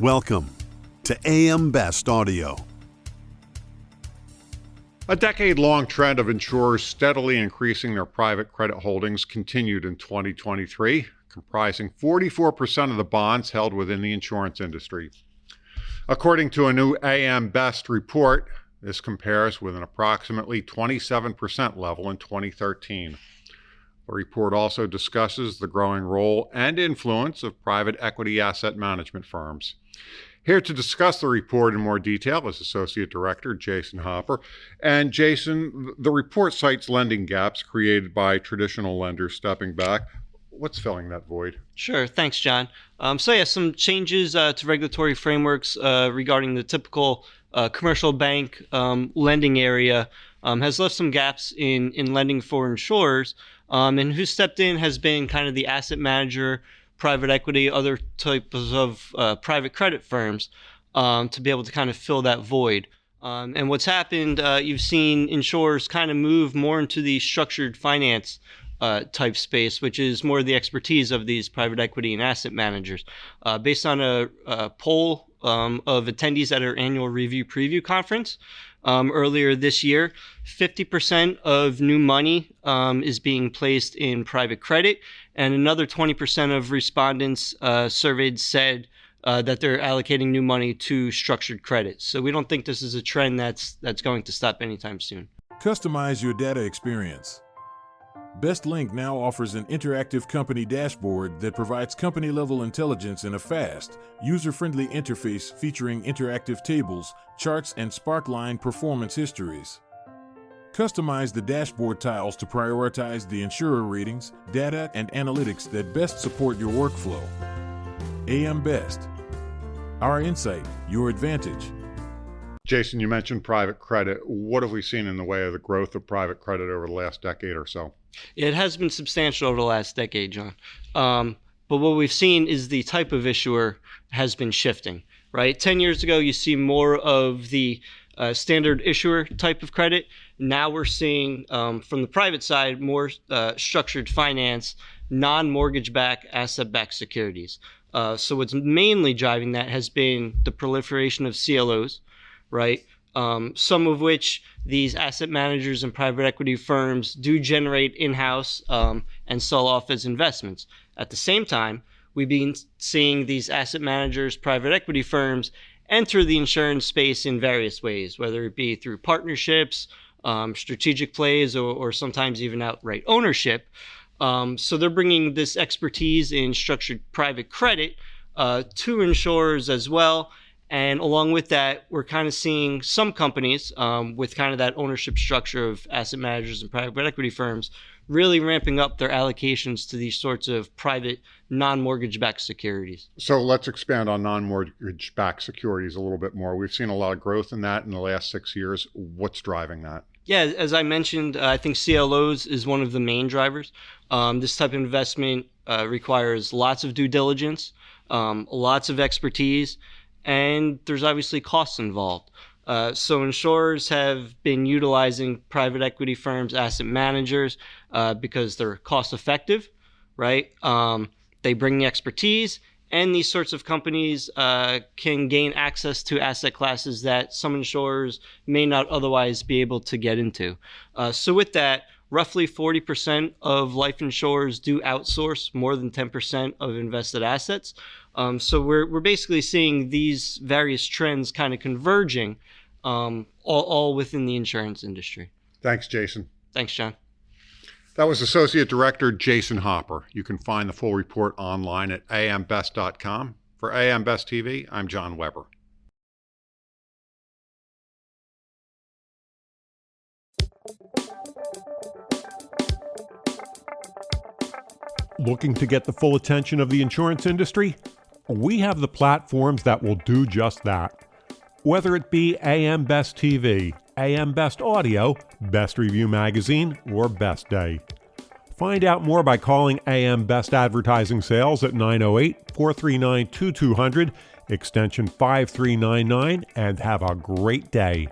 Welcome to AM Best Audio. A decade-long trend of insurers steadily increasing their private credit holdings continued in 2023, comprising 44% of the bonds held within the insurance industry. According to a new AM Best report, this compares with an approximately 27% level in 2013. The report also discusses the growing role and influence of private equity asset management firms. Here to discuss the report in more detail is Associate Director Jason Hopper. And Jason, the report cites lending gaps created by traditional lenders stepping back. What's filling that void? Sure. Thanks, John. Some changes to regulatory frameworks regarding the typical commercial bank lending area has left some gaps in lending for insurers. And who stepped in has been kind of the asset manager, private equity, other types of private credit firms to be able to kind of fill that void. And what's happened, you've seen insurers kind of move more into the structured finance type space, which is more the expertise of these private equity and asset managers. Based on a poll of attendees at our annual Review Preview conference earlier this year, 50% of new money is being placed in private credit, and another 20% of respondents surveyed said that they're allocating new money to structured credit. So we don't think this is a trend that's going to stop anytime soon. Customize your data experience. BestLink now offers an interactive company dashboard that provides company-level intelligence in a fast, user-friendly interface featuring interactive tables, charts, and Sparkline performance histories. Customize the dashboard tiles to prioritize the insurer ratings, data, and analytics that best support your workflow. AM Best. Our insight, your advantage. Jason, you mentioned private credit. What have we seen in the way of the growth of private credit over the last decade or so? It has been substantial over the last decade, John. But what we've seen is the type of issuer has been shifting, right? 10 years ago, you see more of the standard issuer type of credit. Now we're seeing from the private side more structured finance, non-mortgage-backed, asset-backed securities. So what's mainly driving that has been the proliferation of CLOs, right? Some of which these asset managers and private equity firms do generate in-house and sell off as investments. At the same time, we've been seeing these asset managers, private equity firms enter the insurance space in various ways, whether it be through partnerships, strategic plays, or sometimes even outright ownership. So they're bringing this expertise in structured private credit to insurers as well. And along with that, we're kind of seeing some companies with kind of that ownership structure of asset managers and private equity firms really ramping up their allocations to these sorts of private non-mortgage-backed securities. So let's expand on non-mortgage-backed securities a little bit more. We've seen a lot of growth in that in the last 6 years. What's driving that? Yeah, as I mentioned, I think CLOs is one of the main drivers. This type of investment requires lots of due diligence, lots of expertise, and there's obviously costs involved. So insurers have been utilizing private equity firms, asset managers, because they're cost effective, right? They bring the expertise, and these sorts of companies can gain access to asset classes that some insurers may not otherwise be able to get into. So with that, roughly 40% of life insurers do outsource more than 10% of invested assets. So we're basically seeing these various trends kind of converging all within the insurance industry. Thanks, Jason. Thanks, John. That was Associate Director Jason Hopper. You can find the full report online at ambest.com. For AM Best TV, I'm John Weber. Looking to get the full attention of the insurance industry? We have the platforms that will do just that. Whether it be AM Best TV, AM Best Audio, Best Review Magazine, or Best Day. Find out more by calling AM Best Advertising Sales at 908-439-2200, extension 5399, and have a great day.